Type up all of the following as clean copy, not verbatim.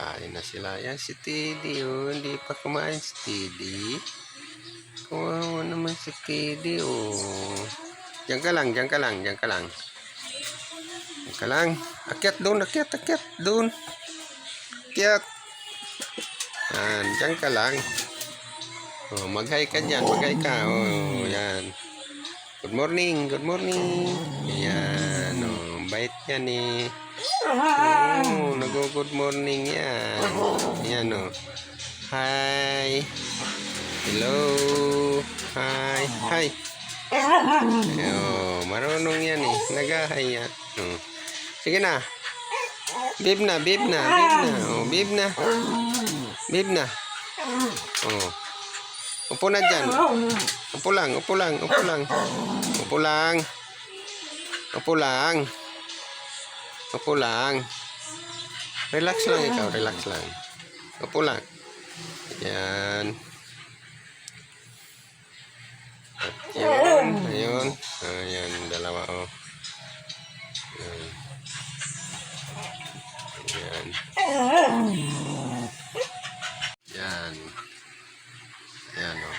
Kain na sila. Yan si Teddy, oh. Hindi pa kumain si Teddy. Kawawa naman si Teddy, oh. Diyan ka lang, diyan ka lang, diyan ka lang. Diyan ka lang. Akyat doon, akyat, akyat doon. Akyat. Yan, diyan ka lang. Oh, mag-hi ka dyan, mag-hi ka. Oh, yan. Good morning, good morning. Yan, oh, bait yan eh. Oh, nag-good morning yan. Yan oh. Hi. Hello. Hi. Hi. Oh, marunong yan eh. Nag-hi yan. Oh. Sige na. Bib na, bib na, bib na. Oh, bib na. Bib na. Oh. Upo na dyan. Upo lang, upo lang, upo lang. Upo lang. Upo lang. Upo lang. Relax lang ikaw, relax lang. Upo lang. Yan. At yun, ayun. Ayan, dalawa oh. Yan. Yan. Yan. Ayan oh.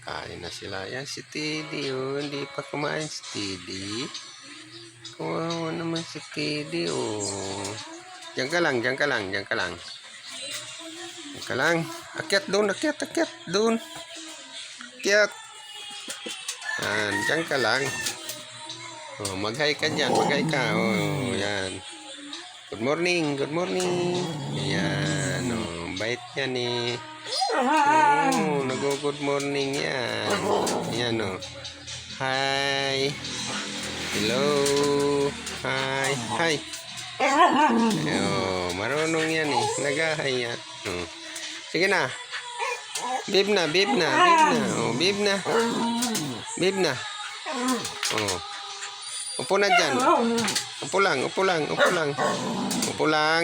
Kain na sila. Yan si Teddy oh. Hindi pa kumain si Teddy. Kawawa naman si Teddy, oh. Diyan ka lang, diyan ka lang, diyan ka lang. Diyan ka lang. Akyat doon, akyat, akyat doon. Akyat. Yan, diyan ka lang. Oh, mag-hi ka dyan, mag-hi ka. Oh, yan. Good morning, good morning. Yan, oh, bait yan eh. Oh, nag-good morning yan. Yan, oh. Hi. Hello. Hi. Hi. Oh, marunong yan eh. Nag-hi yan. Oh. Sige na. Bib na, bib na, bib na. Oh, bib na. Bib na. Oh. Upo na dyan. Upo lang, upo lang, upo lang. Upo lang.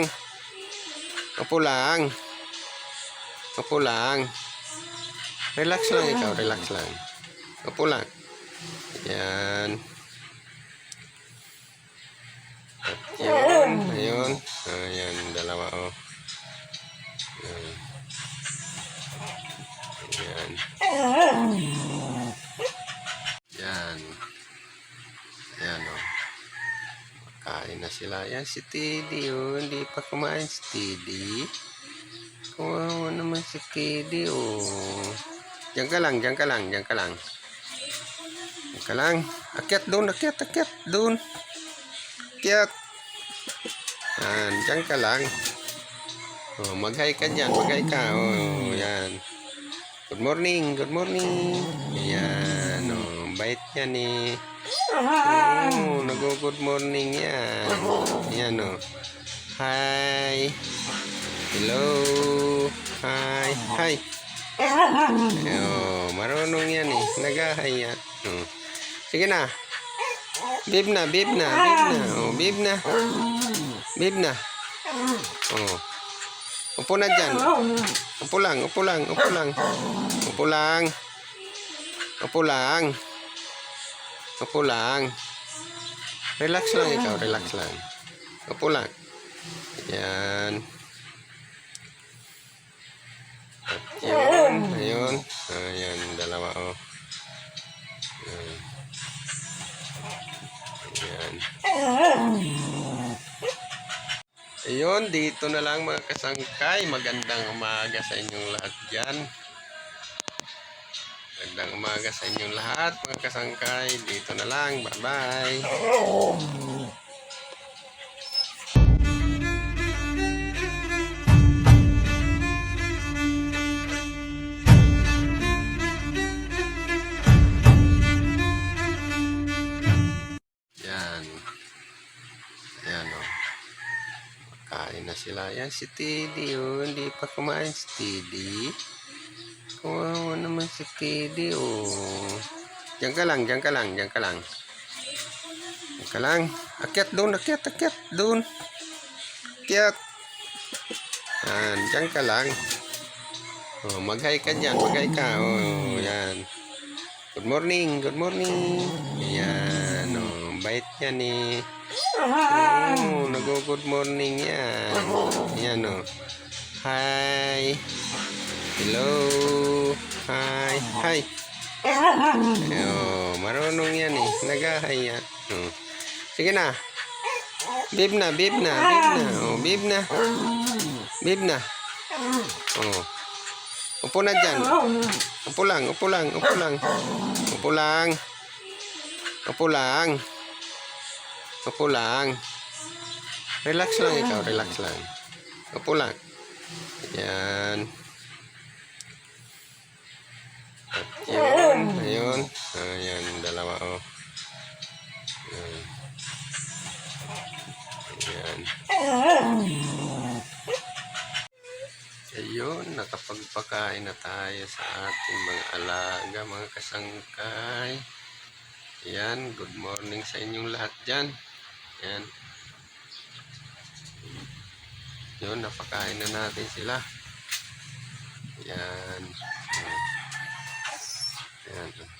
Upo lang. Upo lang. Relax lang ikaw, relax lang. Upo lang. Yan. At yun, ayun. Ayan, dalawa oh. Ayan. Ayan. Yan. Ayan oh. Kain na sila. Yan si Teddy oh. Hindi pa kumain si Teddy. Kawawa naman si Teddy oh. Diyan ka lang, diyan ka lang, diyan ka lang. Diyan ka lang. Akyat doon, akyat, akyat doon. Akyat. Yan, diyan ka lang. Oh, mag-hi ka dyan, mag-hi ka. Oh, yan. Good morning, good morning. Yan, oh, bait yan eh. Oh, nag-good morning yan. Yan oh. Hi. Hello. Hi. Hi. Oh, marunong yan eh. Nag-hi yan. Oh. Sige na. Bib na, bib na, bib na. Oh, bib na. Bib na. Oh. Upo na dyan. Upo lang, upo lang, upo lang. Upo lang. Upo lang. Upo lang. Relax lang ikaw, relax lang. Upo lang. Yan. At yun, ayun. Ayan, dalawa oh. Yan. Ayan. Ayun, dito na lang mga kasangkay. Magandang umaga sa inyong lahat dyan. Magandang umaga sa inyong lahat mga kasangkay. Dito na lang. Bye-bye. Yan. Ayan o. Kain na sila. Yan si Teddy oh. Hindi pa kumain si Teddy. Kawawa naman si Teddy oh. Diyan ka lang, diyan ka lang, diyan ka lang. Diyan ka lang. Akyat doon, akyat, akyat doon. Akyat. Yan, diyan ka lang. Oh, mag-hi ka dyan, mag-hi ka. Oh, yan. Good morning, good morning. Yan, oh, bait yan eh. Oh, nag-good morning yan. Yan o. Hi. Hello. Hi. Hi. Oh, marunong yan eh. Nag-hi yan. Oh. Sige na. Bib na, bib na, bib na. Oh, bib na. Bib na. Oh. Upo na dyan. Upo lang, upo lang, upo lang. Upo lang. Upo lang. Upo lang. Relax lang ikaw, relax lang. Upo lang. Yan. At yun, ayun. Ayan, dalawa oh. Ayan. Ayan. Ayun, nakapagpakain na tayo sa ating mga alaga, mga kasangkay. Yan, good morning sa inyong lahat dyan. Yan. Yun, napakain na natin sila. Yan. Yan.